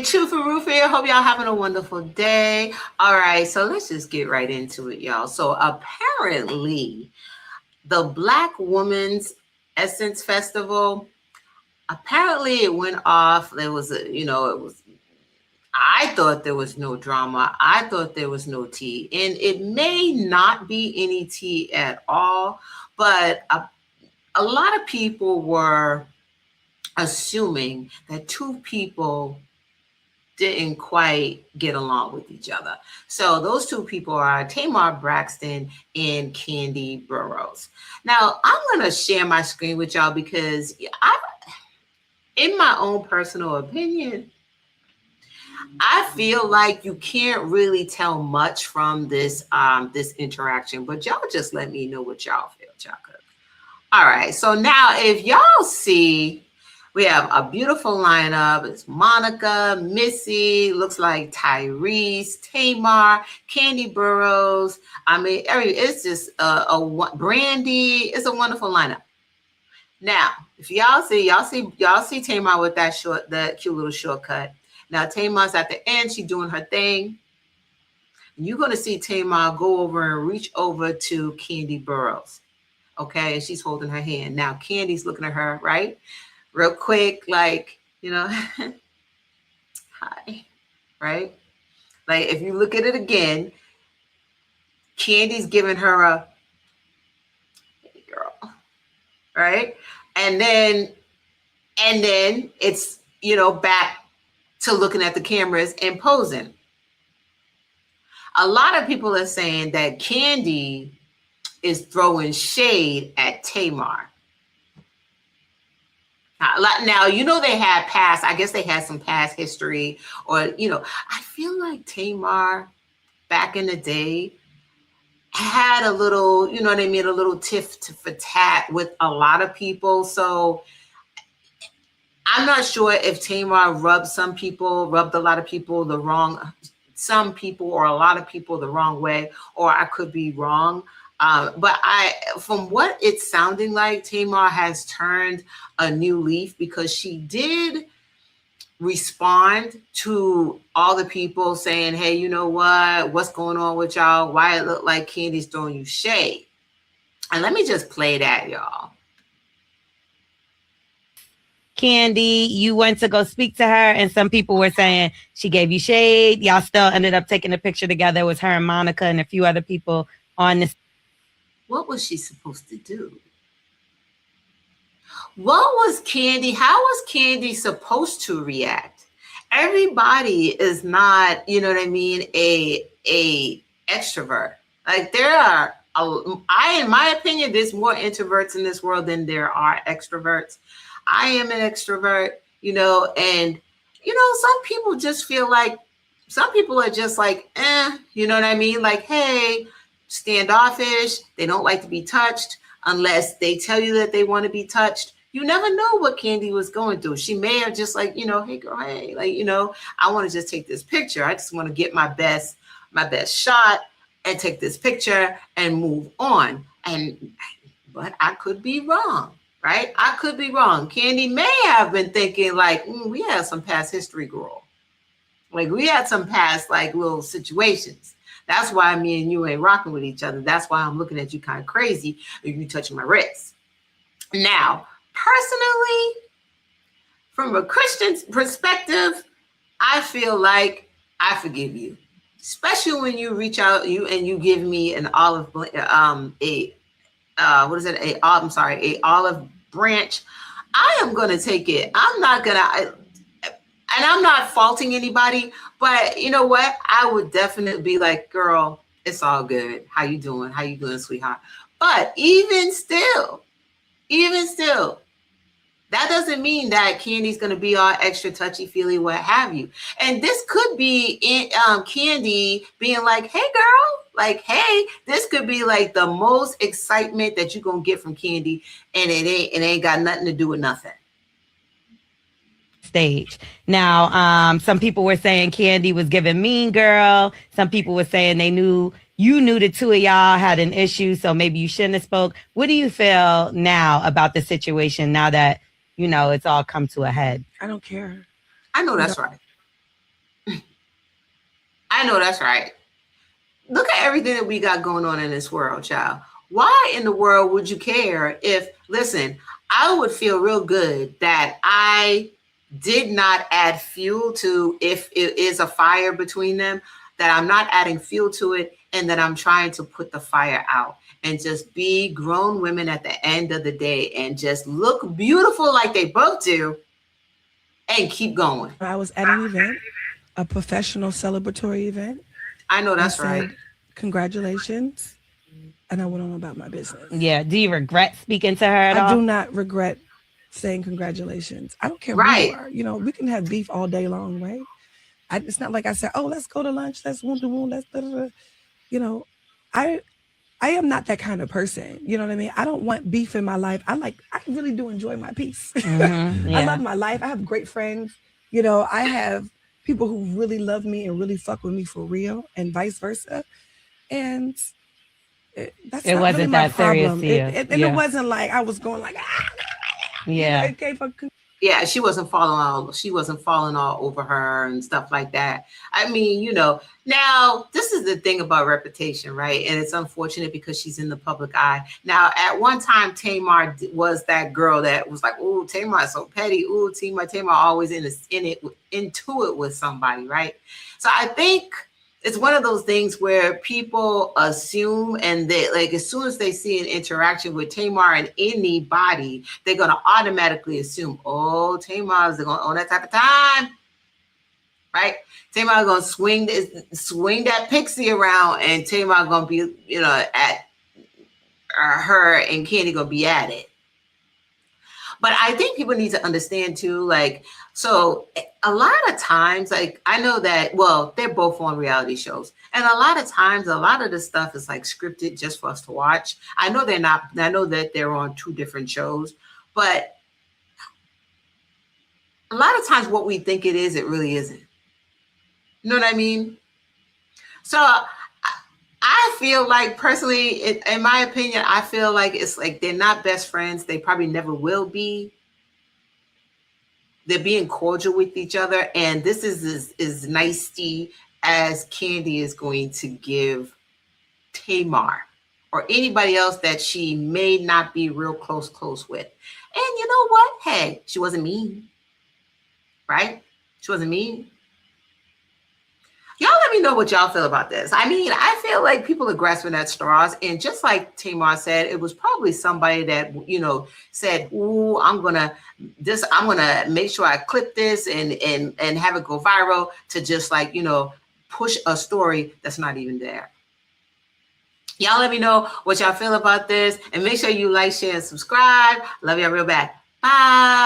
Truth and Roof here. Hope y'all having a wonderful day. All right, so let's just get right into it, y'all. So apparently, the Black Women's Essence Festival, apparently it went off. There was it was. I thought there was no drama. I thought there was no tea, and it may not be any tea at all. But a lot of people were assuming that two people didn't quite get along with each other. So those two people are Tamar Braxton and Kandi Burroughs. Now, I'm going to share my screen with y'all because in my own personal opinion, I feel like you can't really tell much from this this interaction, but y'all just let me know what y'all feel, Chaka. All right, so now if y'all see, we have a beautiful lineup. It's Monica, Missy, looks like Tyrese, Tamar, Kandi Burroughs. I mean, it's just Brandy. It's a wonderful lineup. Now, if y'all see Tamar with that cute little shortcut. Now Tamar's at the end. She's doing her thing. You're gonna see Tamar go over and reach over to Kandi Burroughs. Okay, and she's holding her hand. Now Candy's looking at her, right? Real quick, like, hi, right? Like, if you look at it again, Candy's giving her a, hey, girl, right? And then it's, back to looking at the cameras and posing. A lot of people are saying that Kandi is throwing shade at Tamar. Now, they had I guess they had some past history, or, I feel like Tamar back in the day had a little, a little tiff for tat with a lot of people. So I'm not sure if Tamar rubbed a lot of people the wrong, some people or a lot of people the wrong way, or I could be wrong. But from what it's sounding like, Tamar has turned a new leaf because she did respond to all the people saying, hey, you know what's going on with y'all? Why it look like Kandi's throwing you shade? And let me just play that, y'all. Kandi, you went to go speak to her, and some people were saying she gave you shade. Y'all still ended up taking a picture together. It was her and Monica and a few other people on this. What was she supposed to do? How was Kandi supposed to react? Everybody is not, a extrovert. Like, there are, in my opinion, there's more introverts in this world than there are extroverts. I am an extrovert, and, some people just feel like, some people are just like, you know what I mean? Like, hey, standoffish. They don't like to be touched unless they tell you that they want to be touched. You never know what Kandi was going through. She may have just like, hey girl, hey, like, I want to just take this picture. I just want to get my best shot and take this picture and move on. But I could be wrong, right? I could be wrong. Kandi may have been thinking like, we had some past history, girl. Like, we had some past like little situations. That's why me and you ain't rocking with each other. That's why I'm looking at you kind of crazy if you touching my wrist. Now, personally, from a Christian perspective, I feel like I forgive you, especially when you reach out you give me an olive olive branch. I am going to take it. And I'm not faulting anybody, but you know what? I would definitely be like, girl, it's all good. How you doing? How you doing, sweetheart? But even still, that doesn't mean that Kandi's going to be all extra touchy-feely, what have you. And this could be Kandi being like, hey, girl, like, hey, this could be like the most excitement that you're going to get from Kandi, and it ain't got nothing to do with nothing. Stage. Now, some people were saying Kandi was giving mean girl. Some people were saying you knew the two of y'all had an issue, so maybe you shouldn't have spoke. What do you feel now about the situation now that, it's all come to a head? I don't care. I know that's right. I know that's right. Look at everything that we got going on in this world, child. Why in the world would you care if, listen, I would feel real good that I did not add fuel to, if it is a fire between them, that I'm not adding fuel to it and that I'm trying to put the fire out and just be grown women at the end of the day and just look beautiful like they both do and keep going. I was at an event, a professional celebratory event. I know I that's said, right. congratulations. And I went on about my business. Yeah. Do you regret speaking to her at I all? do not regret saying congratulations. I don't care Right. who you are. You know, we can have beef all day long, right? It's not like I said, oh, let's go to lunch. Let's wound to wound. Let's, da, da, da. You know, I am not that kind of person. You know what I mean? I don't want beef in my life. I really do enjoy my peace. Mm-hmm. I Yeah. love my life. I have great friends. You know, I have people who really love me and really fuck with me for real, and vice versa. And that's It not wasn't really my that serious problem. to you. And Yeah. it wasn't like I was going like, Yeah. it gave a Yeah, she wasn't falling all over her and stuff like that. I mean, now this is the thing about reputation, right? And it's unfortunate because she's in the public eye. Now, at one time, Tamar was that girl that was like, "Oh, Tamar is so petty. Oh, Tamar always into it with somebody," right? So I think it's one of those things where people assume, and they, like, as soon as they see an interaction with Tamar and anybody, they're going to automatically assume, oh, Tamar's on that type of time, right? Tamar's going to swing that pixie around, and Tamar going to be, at her and Kandi going to be at it. But I think people need to understand too, like, so a lot of times, like, I know that, well, they're both on reality shows. And a lot of times, a lot of the stuff is like scripted just for us to watch. I know they're not, I know that they're on two different shows, but a lot of times what we think it is, it really isn't. You know what I mean? So I feel like, personally, in my opinion, I feel like it's like they're not best friends. They probably never will be. They're being cordial with each other. And this is as nicey as Kandi is going to give Tamar or anybody else that she may not be real close with. And you know what? Hey, she wasn't mean, right? She wasn't mean. Y'all let me know what y'all feel about this. I mean, I feel like people are grasping at straws. And just like Tamar said, it was probably somebody that, said, ooh, I'm gonna make sure I clip this and have it go viral, to just like, push a story that's not even there. Y'all let me know what y'all feel about this, and make sure you like, share, and subscribe. Love y'all real bad. Bye.